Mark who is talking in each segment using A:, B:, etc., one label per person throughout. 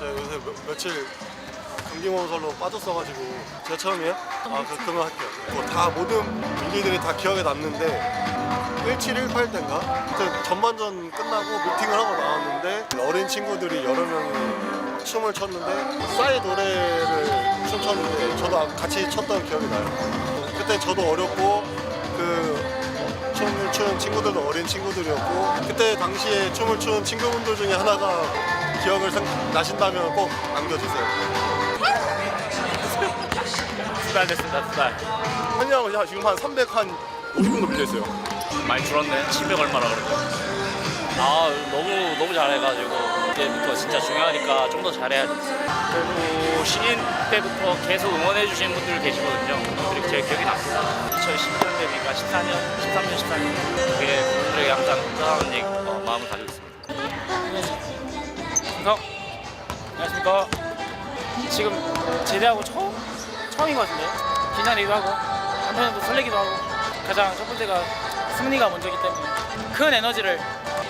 A: 진짜 요새 며칠 감기 몸살로 빠졌어가지고 제가 처음이에요? 그러면 할게요. 다 모든 민기들이 다 기억에 남는데 1718 때인가? 그때 전반전 끝나고 미팅을 하고 나왔는데 어린 친구들이 여러 명이 춤을 췄는데 싸이 노래를 춤췄는데 저도 같이 췄던 기억이 나요. 그때 저도 어렸고 그 춤을 추는 친구들도 어린 친구들이었고 그때 당시에 춤을 추는 친구분들 중에 하나가 기억을 나신다면 꼭 남겨주세요.
B: 두달 됐습니다. 2달.
A: 한양 지금 한 350 정도 빌려있어요.
B: 많이 줄었네. 700 얼마라 그러죠. 너무 잘해가지고 이제부터 진짜 중요하니까 좀 더 잘해야 돼. 그리고 신인 때부터 계속 응원해주신 분들 계시거든요. 그들이 제일 기억이 납니다. 2010년대니까 13년 그게 그분들에게 항상 감사하는 마음을 가지고 있습니다. 안녕하십니까. 지금 제대하고 처음인 것 같은데 기다리기도 하고 한편으로 설레기도 하고 가장 첫 번째가 승리가 먼저이기 때문에 큰 에너지를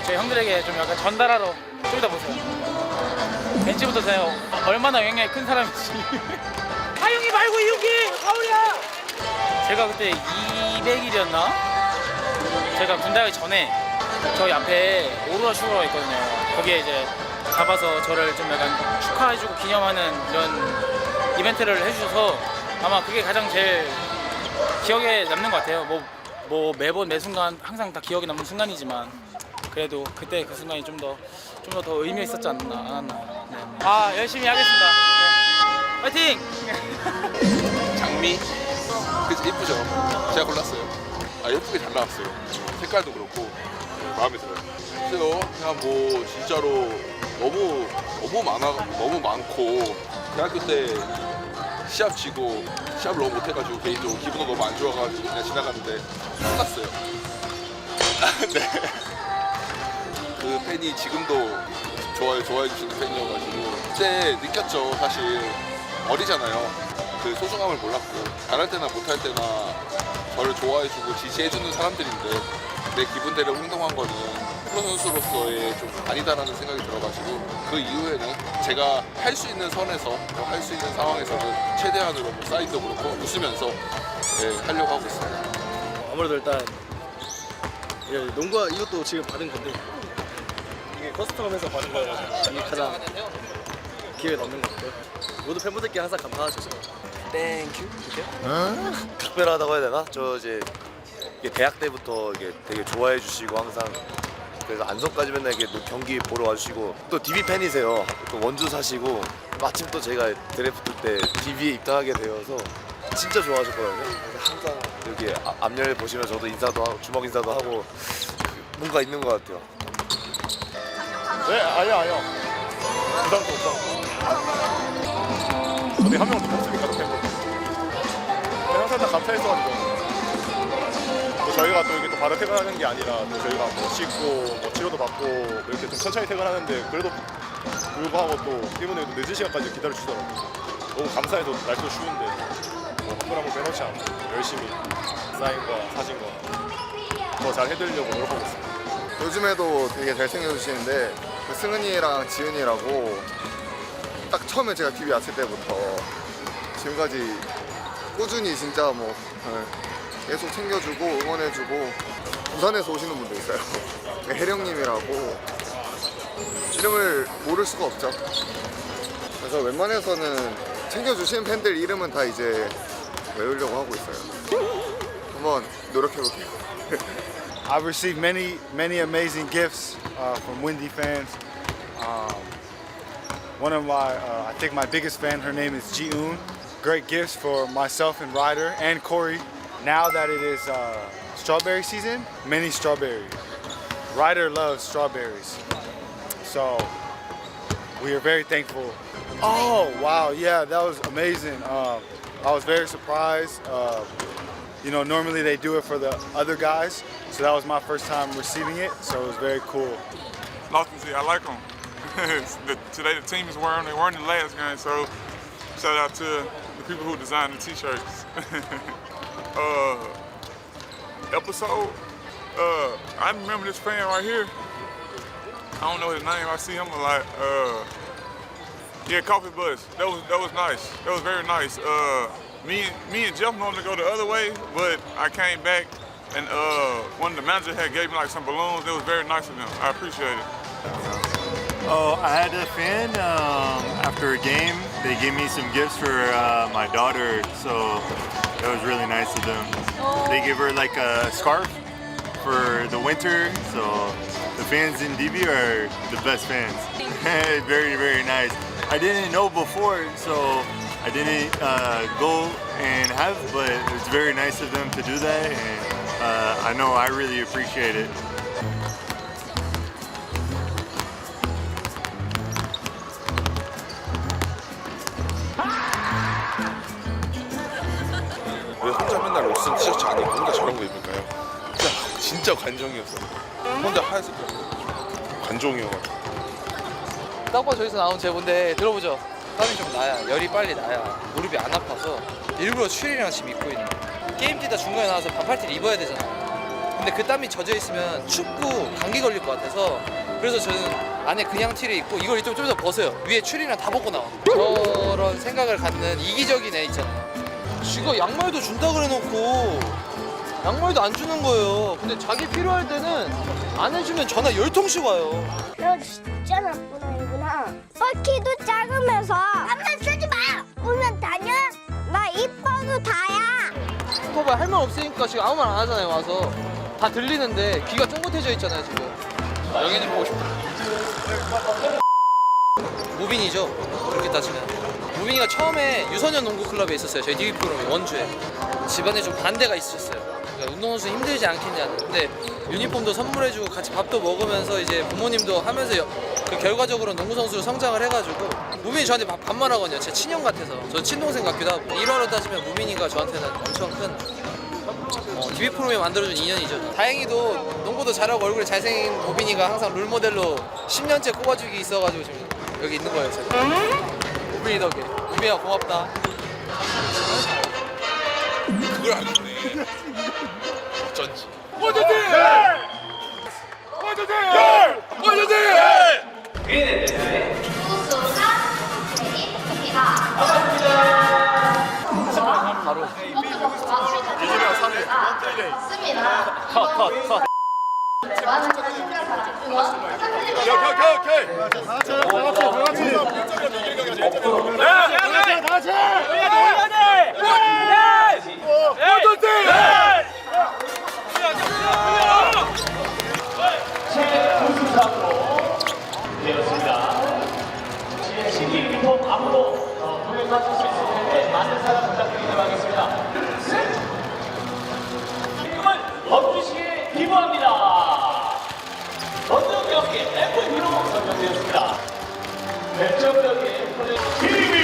B: 저희 형들에게 좀 약간 전달하러 좀 이따 보세요. 벤치부터 세요. 얼마나 영향이 큰 사람인지. 하영이 말고 이욱이 가오리야. 제가 그때 200일이었나? 제가 군대 가기 전에 저희 앞에 오로라 슈거가 있거든요. 거기에 이제 잡아서 저를 좀 약간 축하해주고 기념하는 이런 이벤트를 해주셔서 아마 그게 가장 제일 기억에 남는 것 같아요. 뭐 매번 매 순간 항상 다 기억에 남는 순간이지만 그래도 그때 그 순간이 좀 더 의미 있었지 않았나. 네. 열심히 하겠습니다. 네. 파이팅!
C: 장미? 그치 예쁘죠? 제가 골랐어요. 예쁘게 잘 나왔어요. 색깔도 그렇고 마음에 들어요. 글쎄요, 그냥 뭐 진짜로 너무 많고 대학교 때 시합 지고 시합을 너무 못해가지고 개인적으로 기분도 너무 안 좋아가지고 그냥 지나갔는데 끝났어요. 네. 그 팬이 지금도 좋아해 주시는 팬이어가지고 그때 느꼈죠. 사실 어리잖아요. 그 소중함을 몰랐고 잘할 때나 못할 때나 저를 좋아해주고 지지해주는 사람들인데 내 기분대로 행동한 거는 프로 선수로서의 좀 아니다라는 생각이 들어가지고 그 이후에는 제가 할 수 있는 선에서 할 수 있는 상황에서는 최대한으로 뭐 사인도 그렇고 웃으면서 하려고 하고 있습니다.
A: 아무래도 일단 농구가 이것도 지금 받은 건데 이게 커스텀에서 받은 거여가지고 이게 가장 기회에 남는 것 같아요. 모두 팬분들께 항상 감사하셔서 땡큐 특별하다고 해야 되나? 저 이제 대학 때부터 이게 되게 좋아해 주시고 항상 그래서 안성까지 맨날 이렇게 경기 보러 와주시고 또 DB 팬이세요. 또 원주 사시고 마침 또 제가 드래프트 때 DB에 입당하게 되어서 진짜 좋아하셨거든요. 그래서 항상 여기 앞면을 보시면 저도 인사도 하고 주먹 인사도 하고 뭔가 있는 것 같아요.
D: 네, 아니요. 부담도. 저희 한 명도 없으니까 팬분. 항상 다 감사했어가지고. 저희가 또 이게 또 바로 퇴근하는 게 아니라 또 저희가 뭐 씻고 뭐 치료도 받고 이렇게 좀 천천히 퇴근하는데 그래도 불구하고 또 때문에 늦은 시간까지 기다려 주시더라고요. 너무 감사해서 날도 추운데 뭐 한번 빼놓지 않고 열심히 사인과 사진과 더 잘 해드리려고 노력하고 있습니다.
E: 요즘에도 되게 잘 챙겨주시는데 그 승은이랑 지은이라고 딱 처음에 제가 TV 왔을 때부터 지금까지 꾸준히 진짜 뭐 계속 챙겨주고 응원해주고 부산에서 오시는 분도 있어요. 혜령님이라고 이름을 모를 수가 없죠. 그래서 웬만해서는 챙겨주시는 팬들 이름은 다 이제 외우려고 하고 있어요. 한번 노력해볼게요.
F: I've received many amazing gifts from Windy fans. One of I think my biggest fan, her name is Ji-un. Great gifts for myself and Ryder and Corey. Now that it is strawberry season, many strawberries. Ryder loves strawberries, so we are very thankful. Oh wow, yeah, that was amazing. I was very surprised. You know, normally they do it for the other guys, so that was my first time receiving it, so it was very cool.
G: I like them. Today the team is wearing. They weren't the last game, so shout out to the people who designed the T-shirts. Episode. I remember this fan right here. I don't know his name. I see him a lot. Yeah, Coffee Bus. That was nice. That was very nice. Me and Jeff normally go the other way, but I came back and one of the managers had gave me like some balloons. It was very nice of them. I appreciate it.
H: Oh, I had a fan after a game. They gave me some gifts for my daughter, so that was really nice of them. They give her like a scarf for the winter, so the fans in DB are the best fans. Very, very nice. I didn't know before, so I didn't go and have, but it's very nice of them to do that, and I know I really appreciate it.
C: 왜 혼자 맨날 로슨 티셔츠 안 입고 혼자 저런 거 입을까요? 진짜 관종이었어요. 혼자 하얀색 관종이어가지고.
A: 딱 봐 저기서 나온 제본데 들어보죠. 땀이 좀 나야, 열이 빨리 나야, 무릎이 안 아파서 일부러 추리랑 지금 입고 있는 거야. 게임 뛰다 중간에 나와서 반팔티를 입어야 되잖아. 근데 그 땀이 젖어 있으면 춥고 감기 걸릴 것 같아서 그래서 저는 안에 그냥 티를 입고 이걸 좀 더 벗어요. 위에 추리랑 다 벗고 나와. 저런 생각을 갖는 이기적인 애 있잖아요. 지가 양말도 준다 그래놓고 양말도 안 주는 거예요. 근데 자기 필요할 때는 안 해주면 전화 10통씩 와요.
I: 너 진짜 나쁜 아이구나. 키도 작으면서 한번 쓰지 마. 오면 다녀. 나 이뻐도 다야.
A: 봐봐 할 말 없으니까 지금 아무 말 안 하잖아요. 와서 다 들리는데 귀가 쫑긋해져 있잖아요 지금. 영현이 보고 싶다. 무빈이죠 그렇게 따지면. 무빈이가 처음에 유소년 농구 클럽에 있었어요. 저희 DBPROMY 원주에. 집안에 좀 반대가 있으셨어요. 그러니까 운동선수 힘들지 않겠냐는. 근데 유니폼도 선물해주고 같이 밥도 먹으면서 이제 부모님도 하면서 그 결과적으로 농구 선수로 성장을 해가지고 무빈이 저한테 반말하거든요. 제 친형 같아서. 저 친동생 같기도 하고. 일화로 따지면 무빈이가 저한테는 엄청 큰 DB프로미 만들어준 인연이죠. 다행히도 농구도 잘하고 얼굴이 잘생긴 무빈이가 항상 롤모델로 10년째 꼽아주기 있어가지고 지금 여기 있는 거예요. 제가. 무빈이 덕에. 무빈이가 고맙다.
C: 그걸 알겠네. 어쩐지.
A: 바로. 컷.
J: 신규 앞으로 동행하실 수 있을 텐데 많은 사랑 부탁드리도록 하겠습니다. 이름을 법주시에 기부합니다. 먼저 경기 MVP로 선정되었습니다. 결정적인 DB프로미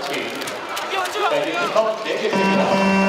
J: 맞추기. 자, 이제 키퍼 4개 씁니다.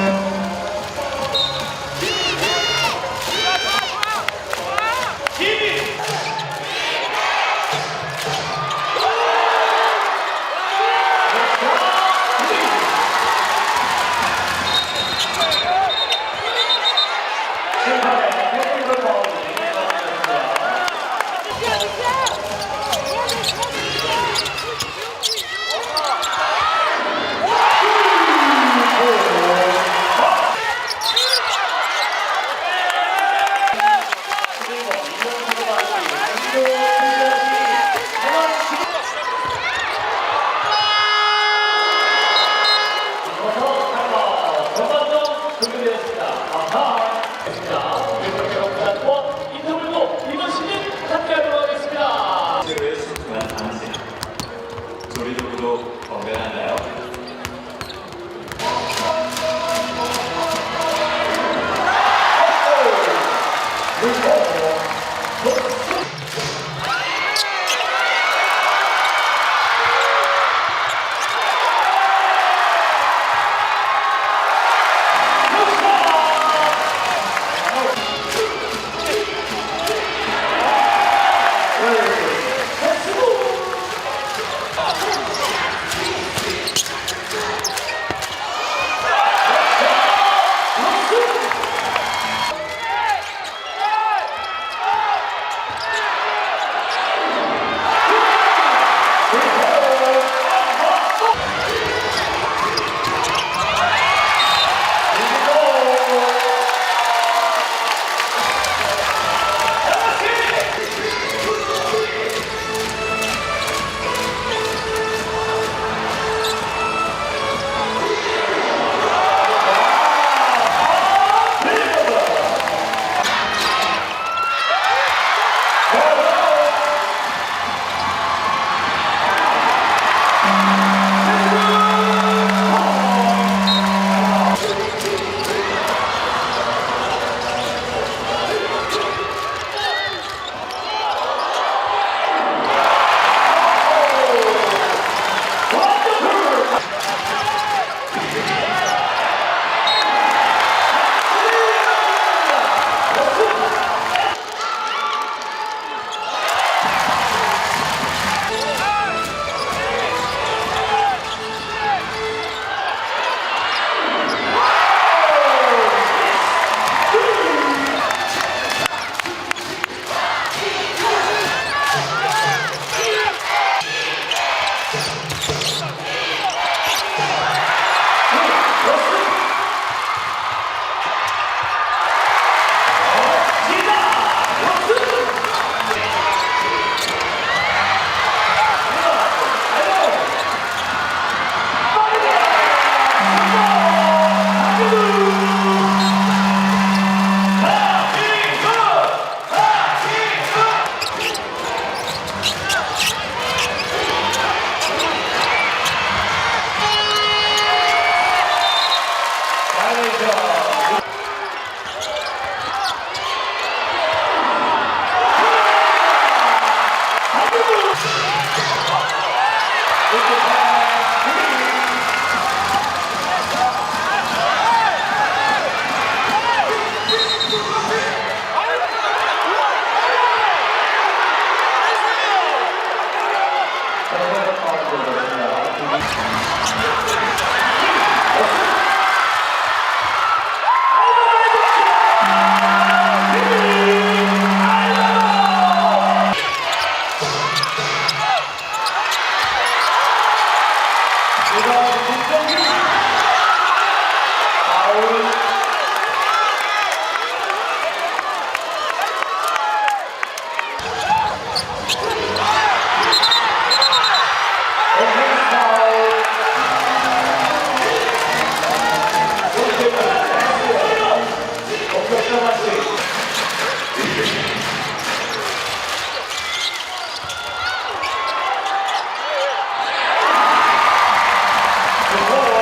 J: 오!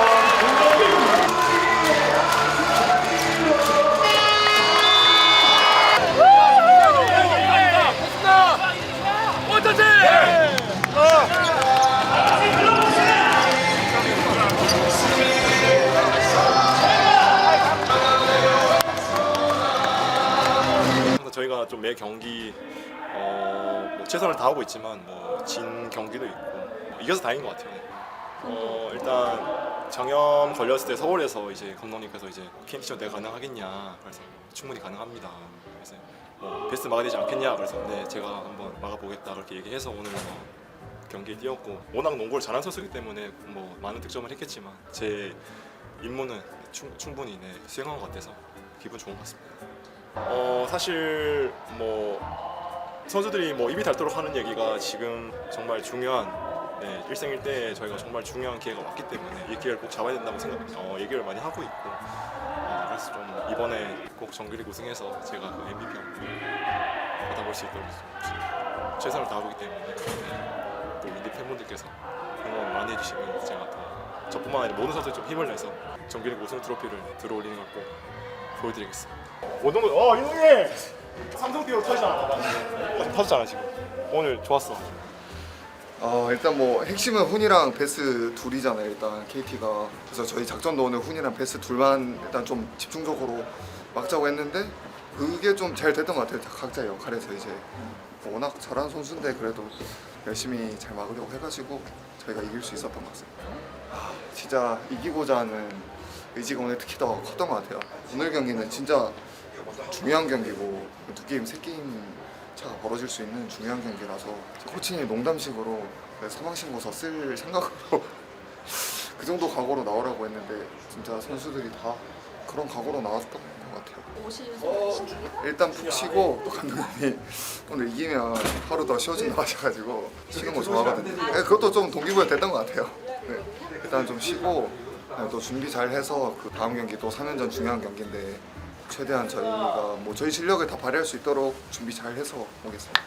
K: 좀 매 경기 뭐 최선을 다하고 있지만 뭐 진 경기도 있고 이겨서 다행인 것 같아요. 일단 장염 걸렸을 때 서울에서 이제 감독님께서 이제 KMC전 내가 가능하겠냐, 그래서 충분히 가능합니다. 그래서 뭐 베스트 막아야 되지 않겠냐, 그래서 네 제가 한번 막아보겠다 그렇게 얘기해서 오늘 뭐 경기에 뛰었고, 워낙 농구를 잘하는 선수이기 때문에 뭐 많은 득점을 했겠지만 제 임무는 충분히 네, 수행한 것 같아서 기분 좋은 것 같습니다. 사실 뭐 선수들이 뭐 입이 닳도록 하는 얘기가 지금 정말 중요한 일생일대에 저희가 정말 중요한 기회가 왔기 때문에 이 기회를 꼭 잡아야 된다고 얘기를 많이 하고 있고, 그래서 좀 이번에 꼭 정규리그 우승해서 제가 그 MVP 받아볼 수 있도록 좀 최선을 다하고 있기 때문에 또 인디 팬분들께서 응원 많이 해주시면 제가 더 저뿐만 아니라 모든 선수들 좀 힘을 내서 정규리그 우승 트로피를 들어올리는 걸 꼭 보여드리겠습니다.
D: 원동근 이동해. 삼성 뛰어
K: 터졌잖아 지금. 오늘 좋았어.
E: 일단 뭐 핵심은 훈이랑 베스 둘이잖아요. 일단 KT가. 그래서 저희 작전도 오늘 훈이랑 베스 둘만 일단 좀 집중적으로 막자고 했는데 그게 좀 잘 됐던 것 같아요. 각자의 역할에서 이제 워낙 잘하는 선수인데 그래도 열심히 잘 막으려고 해가지고 저희가 이길 수 있었던 것 같습니다. 진짜 이기고자 하는 의지가 오늘 특히 더 컸던 것 같아요. 오늘 경기는 진짜 중요한 경기고 두 게임, 세 게임 차가 벌어질 수 있는 중요한 경기라서 코칭이 농담식으로 사망신고서 쓸 생각으로 그 정도 각오로 나오라고 했는데 진짜 선수들이 다 그런 각오로 나왔던 것 같아요. 일단 푹 쉬고 또 감독님이 오늘 이기면 하루 더 쉬어준다고 하셔가지고 쉬는 거 좋아하거든요. 그것도 좀 동기부여 됐던 것 같아요. 네. 일단 좀 쉬고 또 준비 잘 해서 그 다음 경기 또 3연전 중요한 경기인데 최대한 저희가 뭐 저희 실력을 다 발휘할 수 있도록 준비 잘 해서 오겠습니다.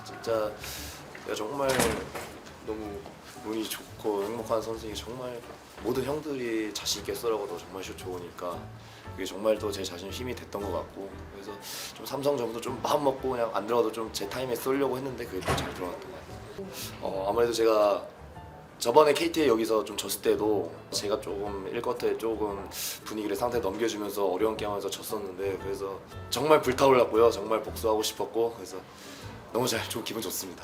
L: 진짜 내가 정말 너무 운이 좋고 행복한 선수이 정말 모든 형들이 자신 있게 쓰라고도 정말 슛 좋으니까 그게 정말 또 제 자신 힘이 됐던 것 같고, 그래서 좀 삼성전부터 좀 마음 먹고 그냥 안 들어가도 좀 제 타임에 쏠려고 했는데 그게 또 잘 들어갔던 것 같아요. 아무래도 제가 저번에 KT에 여기서 좀 졌을 때도 제가 조금 1쿼터에 조금 분위기를 상태에 넘겨주면서 어려운 게임하면서 졌었는데, 그래서 정말 불타올랐고요. 정말 복수하고 싶었고, 그래서 너무 좀 기분 좋습니다.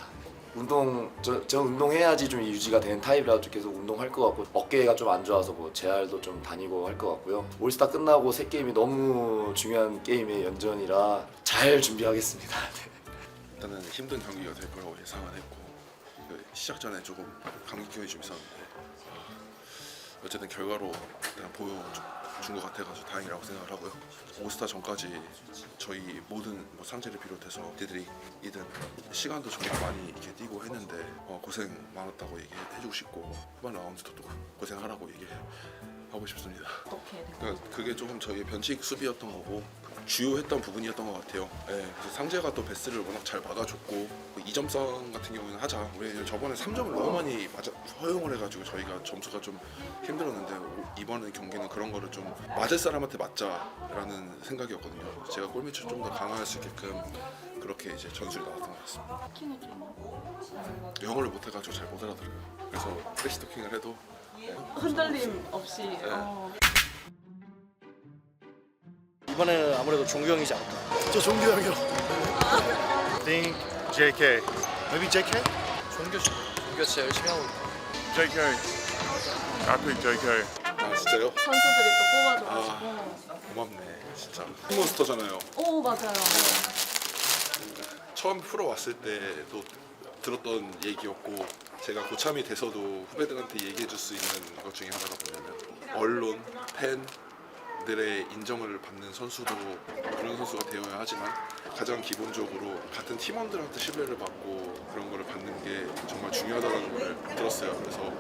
L: 저 운동해야지 좀 유지가 되는 타입이라 계속 운동할 것 같고, 어깨가 좀 안 좋아서 뭐 재활도 좀 다니고 할 것 같고요. 올스타 끝나고 새 게임이 너무 중요한 게임의 연전이라 잘 준비하겠습니다.
C: 일단은 힘든 경기가 될 거라고 예상을 했고, 시작 전에 조금 감기 기운이 좀 있었는데 어쨌든 결과로 일단 보여준 것 같아가지고 다행이라고 생각을 하고요. 올스타 전까지 저희 모든 뭐 상재를 비롯해서 니들이든 시간도 정말 많이 이렇게 뛰고 했는데 고생 많았다고 얘기해주고 싶고, 후반 라운드도 또 고생하라고 얘기하고 싶습니다. 그러니까 그게 조금 저희 변칙 수비였던 거고 주요했던 부분이었던 것 같아요. 그래서 상재가 또 베스를 워낙 잘 막아줬고, 2점선 같은 경우는 하자. 우리 저번에 3점을 너무 많이 허용을 해가지고 저희가 점수가 좀 힘들었는데 이번 경기는 그런 거를 좀 맞을 사람한테 맞자라는 생각이었거든요. 제가 골밑을 좀 더 강화할 수 있게끔 그렇게 이제 전술이 나왔던 것 같습니다. 영어를 못해가지고 잘 못 알아들어요. 그래서 트래시토킹을 해도
M: 흔들림 없이.
A: 이번에는 아무래도 종규 형이지 않을까. 저 종규 형이요.
F: I think JK. Maybe JK?
A: 종규 진짜 열심히 하고 있다.
G: JK. I pick JK.
C: 진짜요?
M: 선수들이 또 뽑아줘가지고.
C: 고맙네 진짜. 몬스터잖아요.
M: 오 맞아요.
C: 처음 프로 왔을 때도 들었던 얘기였고, 제가 고참이 돼서도 후배들한테 얘기해줄 수 있는 것 중에 하나가 뭐냐면 언론, 팬들의 인정을 받는 선수도 그런 선수가 되어야 하지만 가장 기본적으로 같은 팀원들한테 신뢰를 받고 그런 거를 받는 게 정말 중요하다는 걸 들었어요. 그래서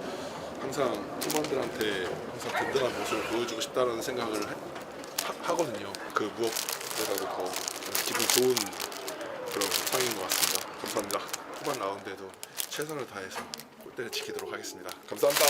C: 항상 팀원들한테 항상 든든한 모습을 보여주고 싶다는 생각을 하거든요. 그 무엇보다도 더 기분 좋은 그런 상인 것 같습니다. 감사합니다. 후반 라운드에도 최선을 다해서 골대를 지키도록 하겠습니다. 감사합니다.